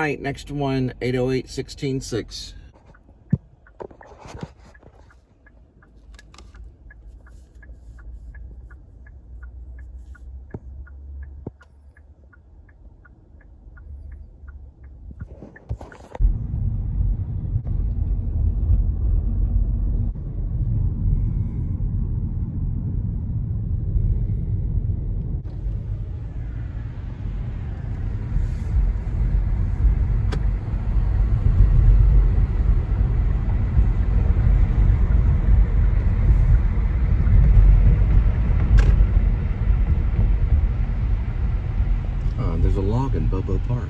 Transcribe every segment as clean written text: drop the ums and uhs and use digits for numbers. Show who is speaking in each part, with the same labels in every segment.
Speaker 1: right, next one, 808-16-6. There's a log in Bobo Park.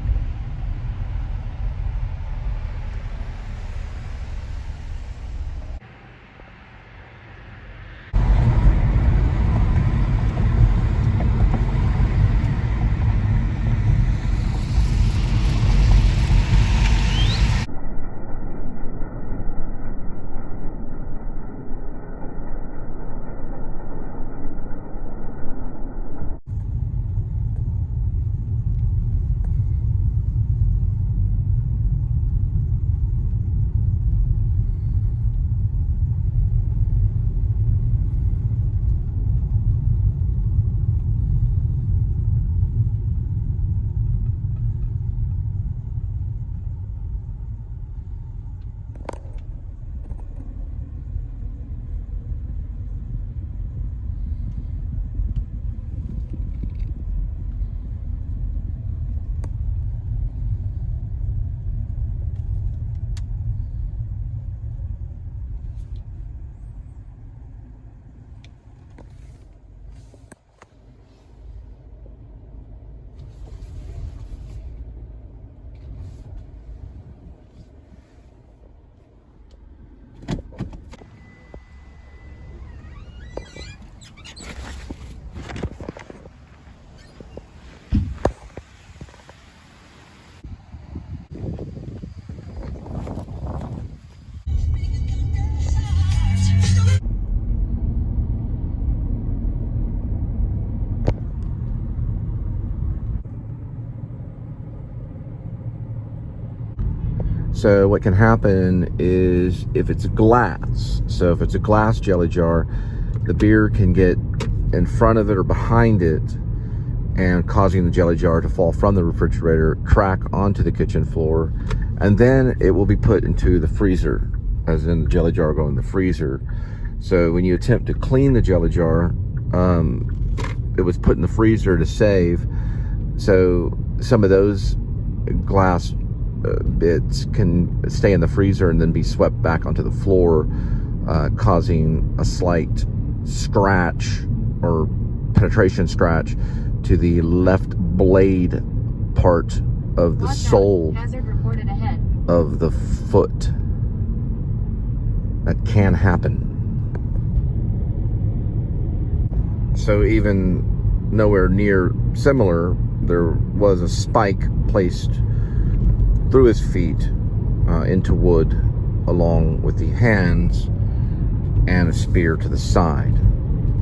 Speaker 1: So what can happen is if it's glass, so if it's a glass jelly jar, the beer can get in front of it or behind it and causing the jelly jar to fall from the refrigerator, crack onto the kitchen floor, and then it will be put into the freezer, as in the jelly jar go in the freezer. So when you attempt to clean the jelly jar, it was put in the freezer to save. So some of those glass bits can stay in the freezer and then be swept back onto the floor, causing a slight scratch or penetration scratch to the left blade part of the sole of the foot. That can happen. So even nowhere near similar, there was a spike placed through his feet into wood along with the hands and a spear to the side.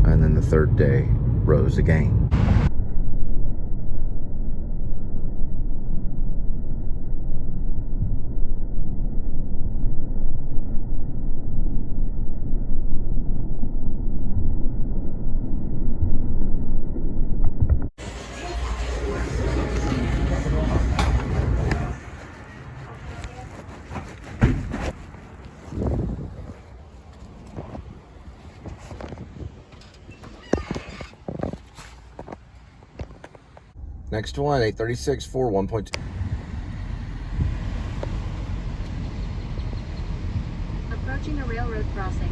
Speaker 1: And then the third day rose again. Next one, 836 for 1.2.
Speaker 2: Approaching a railroad crossing.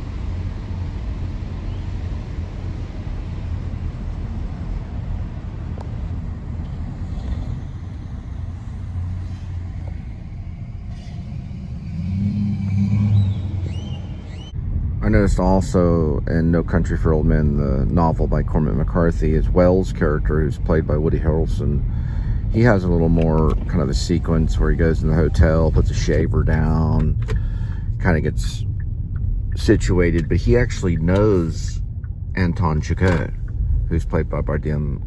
Speaker 1: I noticed also in No Country for Old Men, the novel by Cormac McCarthy, is Wells' character, who's played by Woody Harrelson. He has a little more kind of a sequence where he goes in the hotel, puts a shaver down, kind of gets situated, but he actually knows Anton Chigurh, who's played by Javier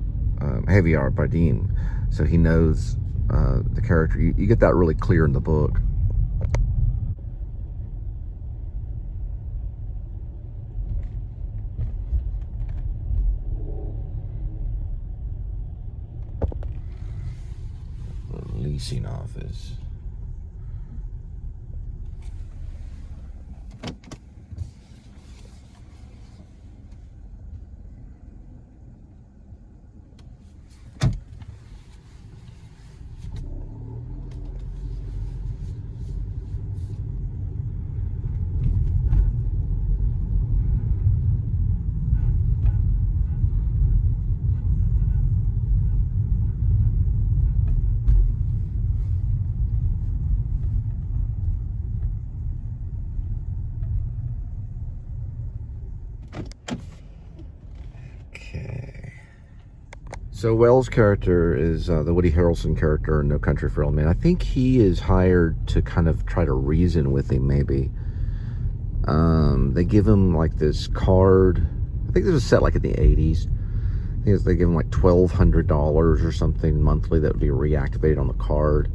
Speaker 1: Bardem. So he knows the character. You get that really clear in the book. Leasing office. Okay. So Wells' character is the Woody Harrelson character in No Country for Old Men. I think he is hired to kind of try to reason with him, maybe. They give him like this card. I think this was set like in the 80s. I think they give him like $1,200 or something monthly that would be reactivated on the card.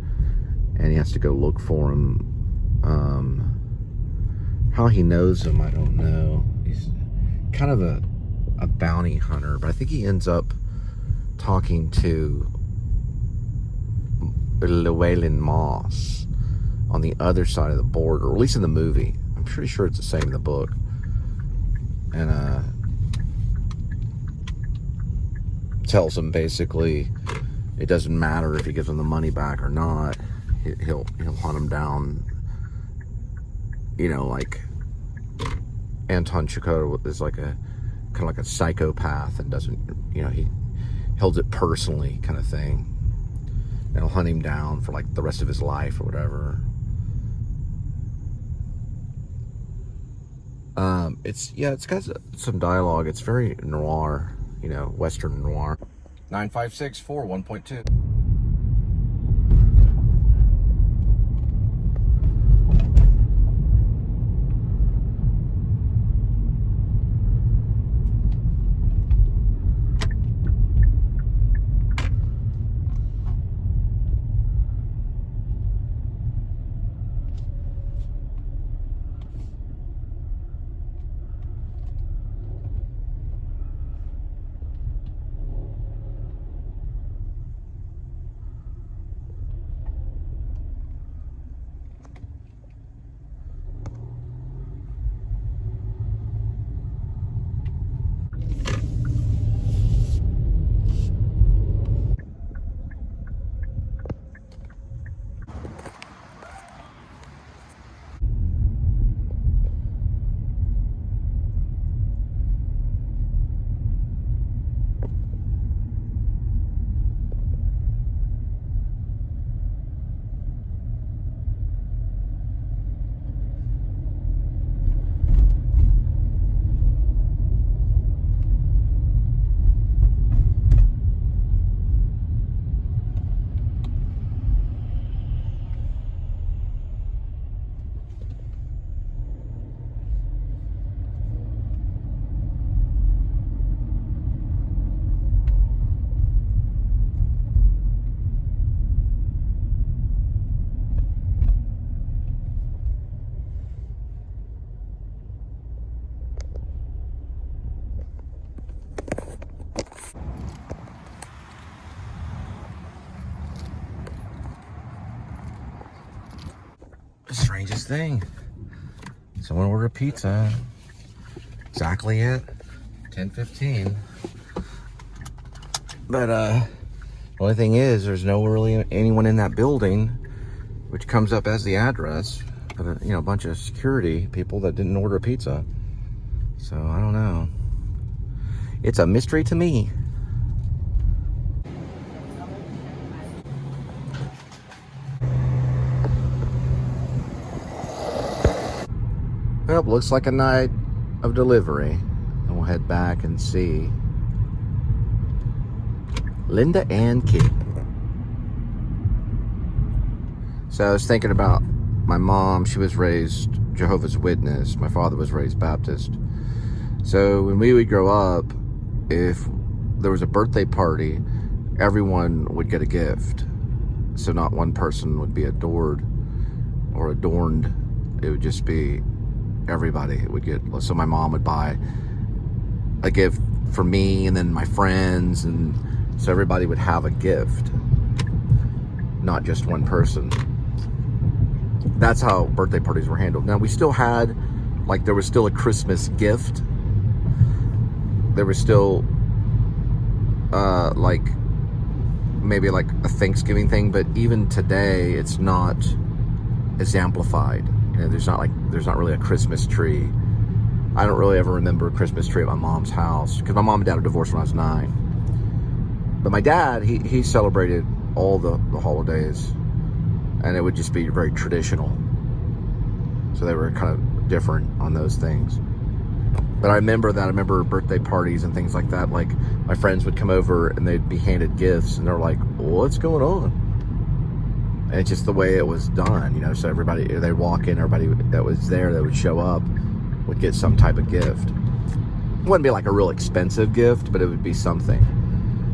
Speaker 1: And he has to go look for him. How he knows him, I don't know. He's kind of a bounty hunter, but I think he ends up talking to Llewellyn Moss on the other side of the border, or at least in the movie. I'm pretty sure it's the same in the book. And tells him basically it doesn't matter if he gives him the money back or not. He'll hunt him down. You know, like Anton Chikota is like a kind of like a psychopath and doesn't, you know, he holds it personally kind of thing. And he'll hunt him down for like the rest of his life or whatever. It's got some dialogue. It's very noir, you know, Western noir. 9564 1.2. The strangest thing. Someone ordered a pizza exactly at 10:15. But the only thing is, there's no really anyone in that building, which comes up as the address. But you know, a bunch of security people that didn't order a pizza. So I don't know. It's a mystery to me. Well, looks like a night of delivery. And we'll head back and see Linda and Kitty. So I was thinking about my mom. She was raised Jehovah's Witness. My father was raised Baptist. So when we would grow up, if there was a birthday party, everyone would get a gift. So not one person would be adored or adorned. It would just be everybody. It would get, so my mom would buy a gift for me and then my friends, and so everybody would have a gift, not just one person. That's how birthday parties were handled. Now we still had, like, there was still a Christmas gift. There was still like maybe like a Thanksgiving thing, but even today it's not as amplified. You know, there's not really a Christmas tree. I don't really ever remember a Christmas tree at my mom's house because my mom and dad were divorced when I was 9. But my dad, he celebrated all the holidays, and it would just be very traditional. So they were kind of different on those things. But I remember birthday parties and things like that. Like, my friends would come over and they'd be handed gifts, and they're like, what's going on? And it's just the way it was done, you know. So everybody, they'd walk in, everybody that was there that would show up would get some type of gift. It wouldn't be like a real expensive gift, but it would be something.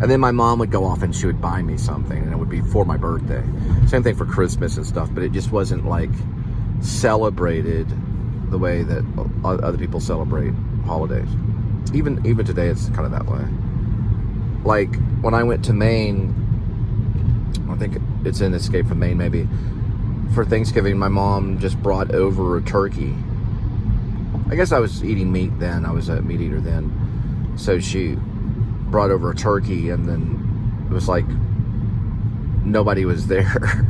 Speaker 1: And then my mom would go off and she would buy me something, and it would be for my birthday. Same thing for Christmas and stuff, but it just wasn't like celebrated the way that other people celebrate holidays. Even today, it's kind of that way. Like, when I went to Maine, I think it's in Escape from Maine maybe, for Thanksgiving, my mom just brought over a turkey. I guess I was eating meat then. I was a meat eater then. So she brought over a turkey, and then it was like nobody was there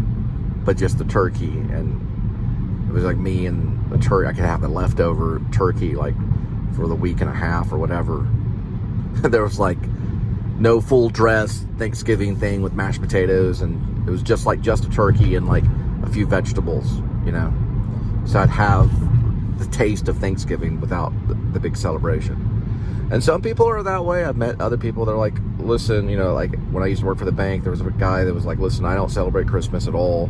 Speaker 1: but just the turkey. And it was like me and the turkey. I could have the leftover turkey like for the week and a half or whatever. There was like no full dress Thanksgiving thing with mashed potatoes, and it was just a turkey and like a few vegetables, you know. So I'd have the taste of Thanksgiving without the big celebration. And some people are that way. I've met other people that are like, listen, you know, like when I used to work for the bank, there was a guy that was like, listen, I don't celebrate Christmas at all.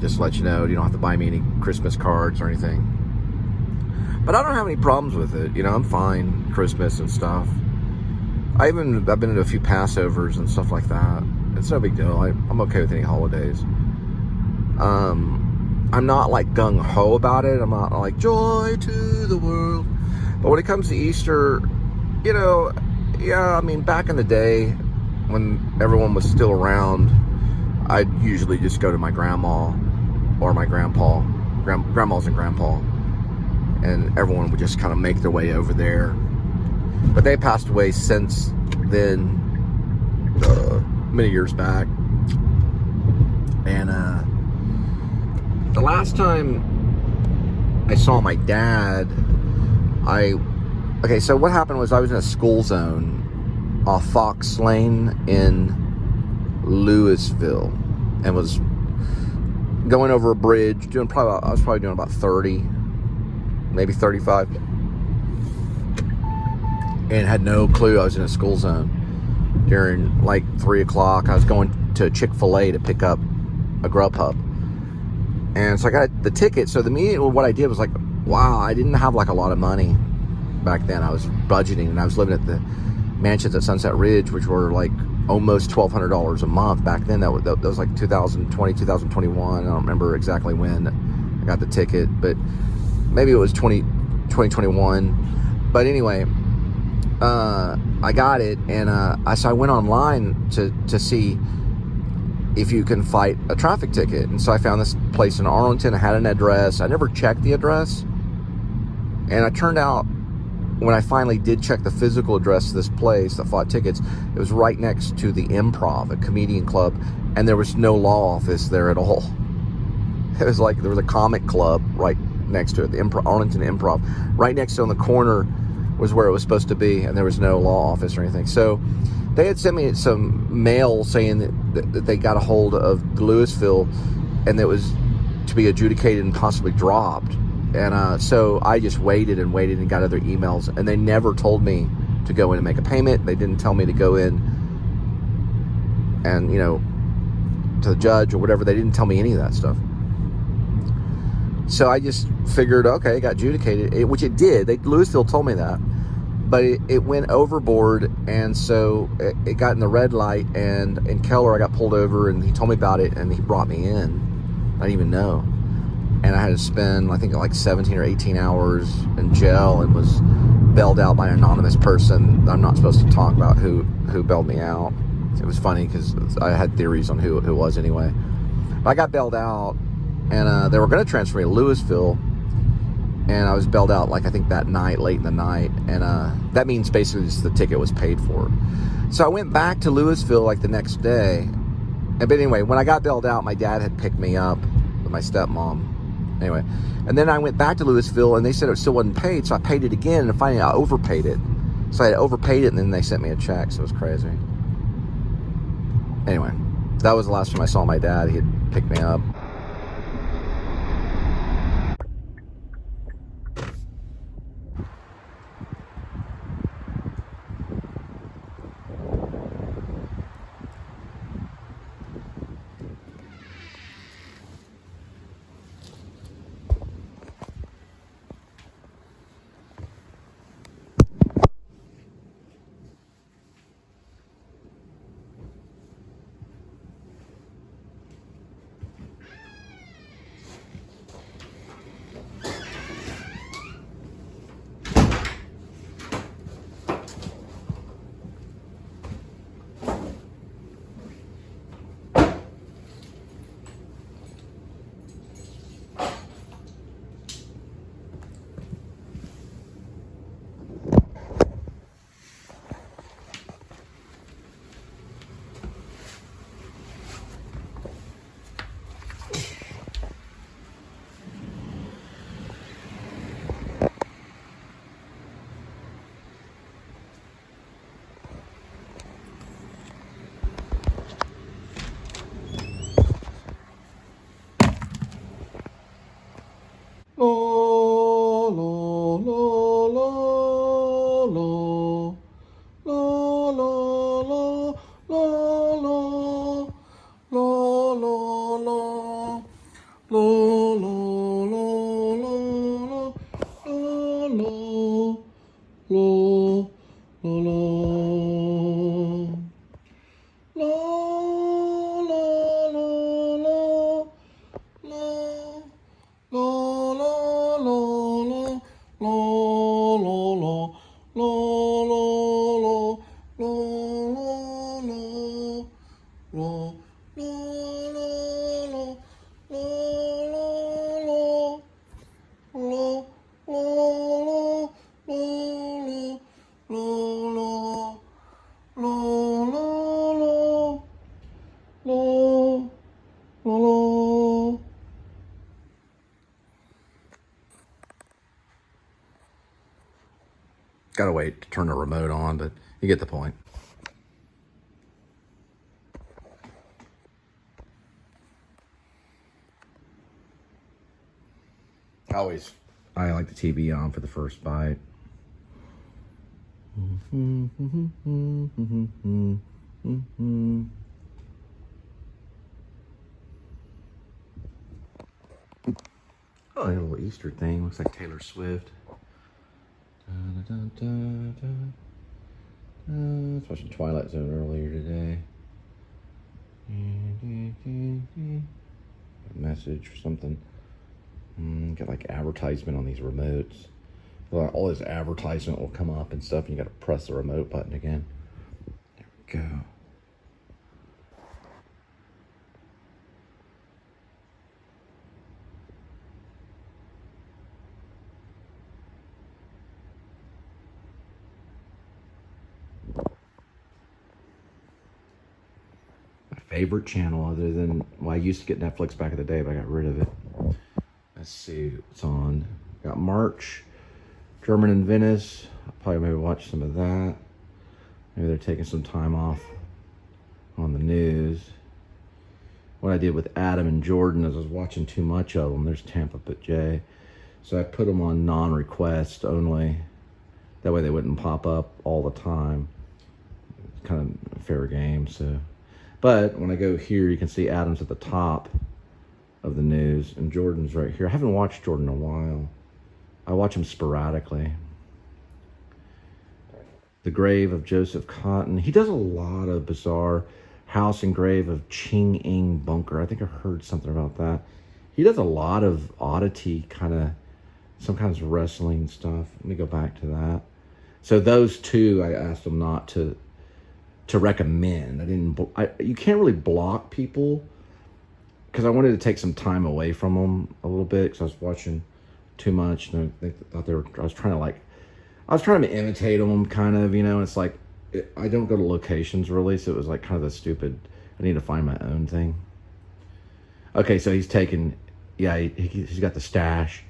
Speaker 1: Just to let you know, you don't have to buy me any Christmas cards or anything. But I don't have any problems with it. You know, I'm fine, Christmas and stuff. I've been to a few Passovers and stuff like that. It's no big deal. I'm okay with any holidays. I'm not like gung-ho about it. I'm not like joy to the world. But when it comes to Easter, you know, yeah, I mean, back in the day when everyone was still around, I'd usually just go to my grandma or my grandpa, grandmas and grandpa, and everyone would just kind of make their way over there. But they passed away since then, many years back. And the last time I saw my dad, okay, so what happened was I was in a school zone off Fox Lane in Louisville, and was going over a bridge, I was probably doing about 30, maybe 35, and had no clue I was in a school zone during like 3 o'clock. I was going to Chick-fil-A to pick up a Grubhub, and so I got the ticket. So what I did was like, wow, I didn't have like a lot of money back then. I was budgeting, and I was living at the mansions at Sunset Ridge, which were like almost $1,200 a month back then. That was like 2020, 2021. I don't remember exactly when I got the ticket, but maybe it was 2021. But anyway, I got it, and so I went online to see if you can fight a traffic ticket. And so I found this place in Arlington. I had an address. I never checked the address, and it turned out when I finally did check the physical address of this place that fought tickets, it was right next to the Improv, a comedian club, and there was no law office there at all. It was like there was a comic club right next to it, the Arlington Improv. Right next to it on the corner was where it was supposed to be, and there was no law office or anything. So they had sent me some mail saying that they got a hold of Louisville, and it was to be adjudicated and possibly dropped. And so I just waited and got other emails, and they never told me to go in and make a payment. They didn't tell me to go in and, you know, to the judge or whatever. They didn't tell me any of that stuff. So I just figured, okay, it got adjudicated, which it did. Louisville told me that. but it went overboard, and so it got in the red light, and in Keller I got pulled over, and he told me about it, and he brought me in. I didn't even know. And I had to spend, I think, like 17 or 18 hours in jail, and was bailed out by an anonymous person. I'm not supposed to talk about who bailed me out. It was funny because I had theories on who it was anyway. But I got bailed out, and they were going to transfer me to Louisville, and I was bailed out, like, I think that night, late in the night, and that means basically just the ticket was paid for. So I went back to Louisville, like, the next day. But anyway, when I got bailed out, my dad had picked me up with my stepmom. Anyway, and then I went back to Louisville, and they said it still wasn't paid, so I paid it again, and finally I overpaid it. So I had overpaid it, and then they sent me a check, so it was crazy. Anyway, that was the last time I saw my dad. He had picked me up. Gotta wait to turn the remote on, but you get the point. I like the TV on for the first bite. Oh, a little Easter thing. Looks like Taylor Swift. I was watching Twilight Zone earlier today. A message or something. Got like advertisement on these remotes. All this advertisement will come up and stuff, and you got to press the remote button again. There we go. Favorite channel other than, well, I used to get Netflix back in the day, but I got rid of it. Let's see what's on. Got March, German in Venice. I'll probably maybe watch some of that. Maybe they're taking some time off on the news. What I did with Adam and Jordan is I was watching too much of them. There's Tampa But J. So I put them on non-request only. That way they wouldn't pop up all the time. It's kind of a fair game, so. But when I go here, you can see Adam's at the top of the news, and Jordan's right here. I haven't watched Jordan in a while. I watch him sporadically. The Grave of Joseph Cotton. He does a lot of bizarre House and Grave of Ching Ing Bunker. I think I heard something about that. He does a lot of oddity, kind of, sometimes wrestling stuff. Let me go back to that. So those two, I asked him not to recommend. You can't really block people, because I wanted to take some time away from them a little bit, because I was watching too much, and they thought I was trying to imitate them, kind of, you know. It's like, I don't go to locations really, so it was like kind of the stupid, I need to find my own thing. Okay, so he's taken, yeah, he's got the stash.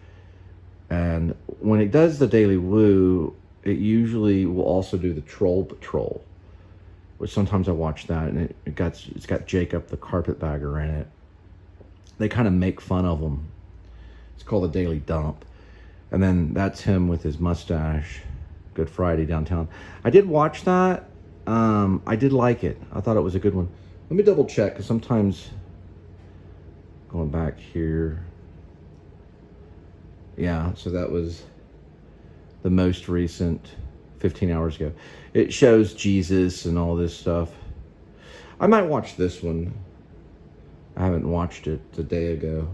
Speaker 1: And when it does the Daily Woo, it usually will also do the Troll Patrol, which sometimes I watch that, and it's got Jacob the Carpetbagger in it. They kind of make fun of him. It's called the Daily Dump. And then that's him with his mustache, Good Friday downtown. I did watch that. I did like it. I thought it was a good one. Let me double check, because sometimes, going back here, yeah, so that was the most recent, 15 hours ago. It shows Jesus and all this stuff. I might watch this one. I haven't watched it a day ago,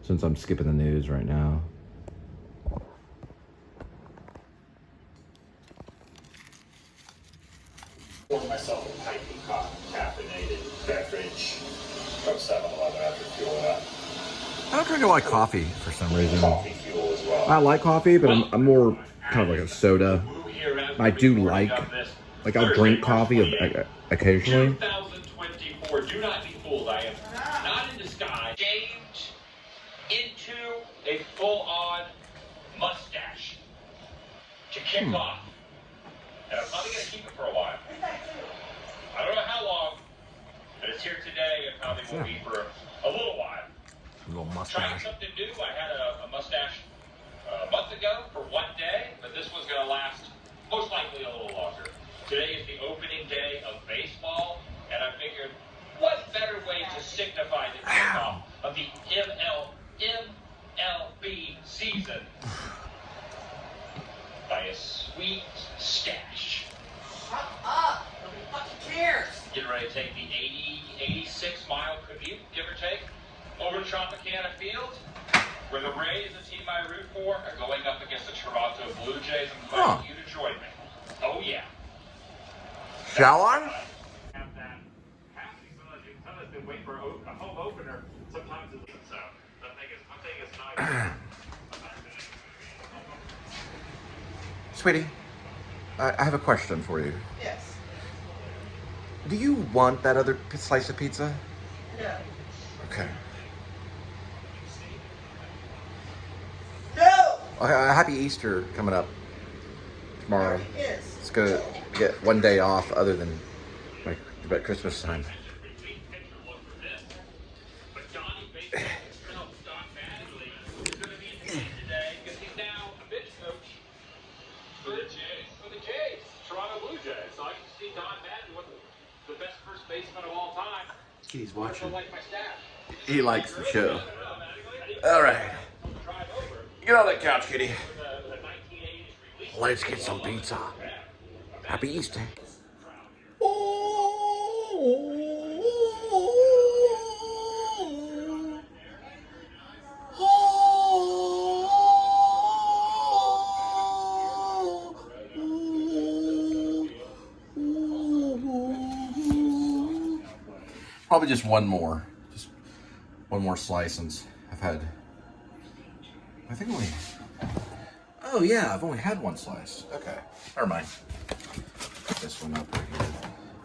Speaker 1: since I'm skipping the news right now.
Speaker 3: Pour myself a piping hot caffeinated beverage from 7-Eleven after fueling up.
Speaker 1: I don't drink a lot of coffee for some reason.
Speaker 3: Coffee fuel as well.
Speaker 1: I like coffee, but I'm more kind of like a soda. I do like I'll drink coffee occasionally.
Speaker 3: 2024. Do not be fooled. I am not in disguise. Changed into a full-on mustache to kick off. And I'm probably going to keep it for a while. I don't know how long, but it's here today and probably will be for a little while.
Speaker 1: A little
Speaker 3: Trying
Speaker 1: mustache.
Speaker 3: something new. I had a mustache a month ago for one day, but this one's going to last most likely a little longer. Today is the opening day of baseball, and I figured, what better way to signify the kickoff of the MLB season by a sweet stash.
Speaker 4: Shut up! Nobody fucking cares!
Speaker 3: Getting ready to take the 86 mile commute, give or take, over to Tropicana Field, where the Rays, the team I root for, are going up against the Toronto Blue Jays. I'm inviting you to join me. Oh yeah.
Speaker 1: Shall I?
Speaker 3: Have that happening. Sometimes you can tell us they wait for a home opener. Sometimes it's so. I'm thinking it's nice.
Speaker 1: Sweetie, I have a question for you.
Speaker 4: Yes.
Speaker 1: Do you want that other slice of pizza?
Speaker 4: No.
Speaker 1: Okay.
Speaker 4: No!
Speaker 1: Okay, happy Easter coming up tomorrow.
Speaker 4: Yes.
Speaker 1: It's gonna get one day off other than like about Christmas time.
Speaker 3: For the Jays, Toronto Blue Jays. So I can see Don Madden, what the best first baseman of all time.
Speaker 1: He's
Speaker 3: I
Speaker 1: watching.
Speaker 3: like my staff.
Speaker 1: He likes the show. All right. Get on that couch, kitty. Let's get some pizza. Happy Easter. Probably just one more slice since I've had, I think only, oh yeah, I've only had one slice. Okay, never mind. Put this one up right here.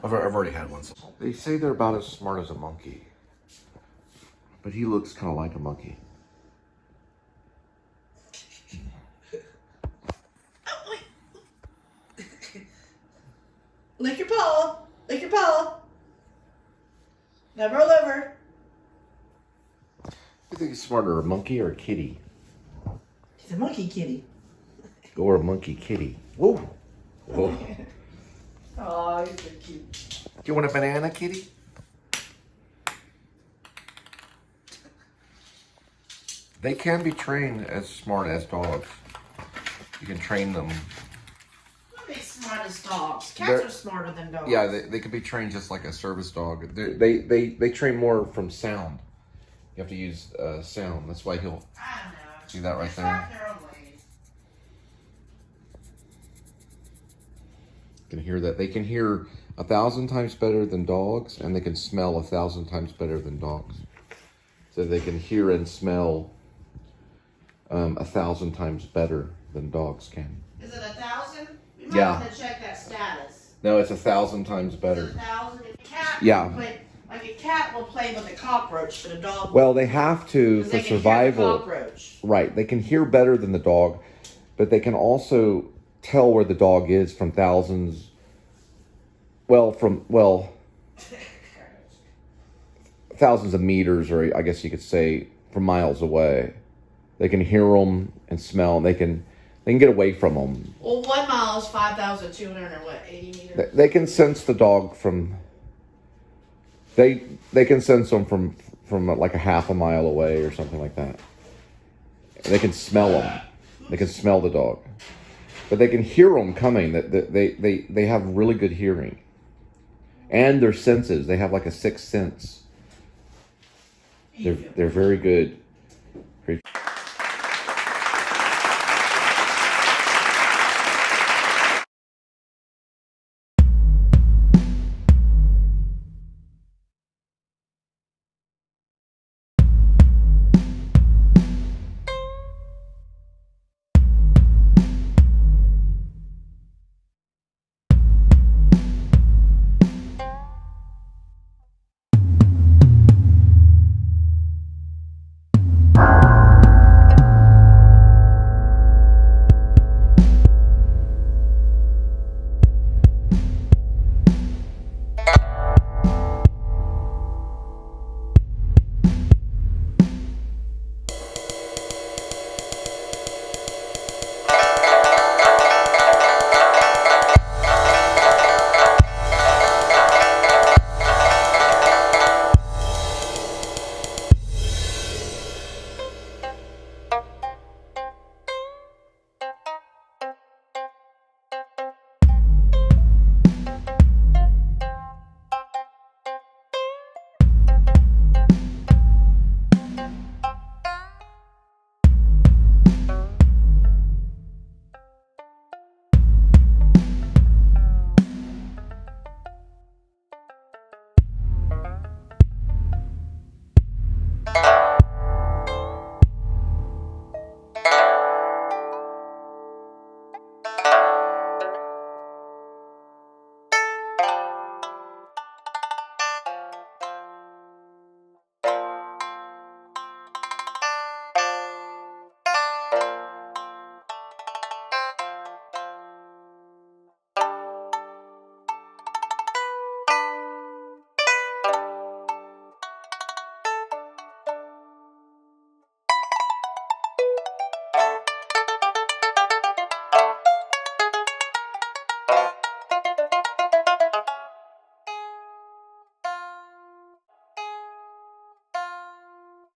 Speaker 1: I've already had one slice. They say they're about as smart as a monkey, but he looks kind of like a monkey.
Speaker 4: Lick your paw. Lick your paw. Now roll over.
Speaker 1: You think he's smarter, a monkey or a kitty?
Speaker 4: He's a monkey kitty.
Speaker 1: Or a monkey kitty? Whoa. Whoa.
Speaker 4: Oh, he's so cute.
Speaker 1: Do you want a banana, kitty? They can be trained as smart as dogs. You can train them.
Speaker 4: the smartest dogs. Cats
Speaker 1: They're-
Speaker 4: are smarter than dogs.
Speaker 1: Yeah, they could be trained just like a service dog. They train more from sound. You have to use sound. That's why he'll
Speaker 4: I don't know.
Speaker 1: see that right
Speaker 4: They're
Speaker 1: there.
Speaker 4: smart in their own ways.
Speaker 1: Can hear that. They can hear 1,000 times better than dogs, and they can smell 1,000 times better than dogs. So they can hear and smell 1,000 times better than dogs can.
Speaker 4: Is it 1,000? We might
Speaker 1: Yeah.
Speaker 4: want to check that status.
Speaker 1: No, it's 1,000 times
Speaker 4: Is it
Speaker 1: better.
Speaker 4: 1,000? A cat.
Speaker 1: Yeah.
Speaker 4: Like a cat will play with a cockroach, but a dog.
Speaker 1: Well, they have to
Speaker 4: 'cause
Speaker 1: for
Speaker 4: they can hear the
Speaker 1: survival.
Speaker 4: cockroach.
Speaker 1: Right. They can hear better than the dog, but they can also tell where the dog is from thousands. Thousands of meters, or I guess you could say from miles away. They can hear them and smell. They can get away from them.
Speaker 4: Well, 1 mile is 5,200 and what, 80 meters?
Speaker 1: They can sense the dog from. They can sense them from like a half a mile away or something like that. They can smell them. They can smell the dog, but they can hear them coming. They have really good hearing, and their senses. They have like a sixth sense. They're very good creatures.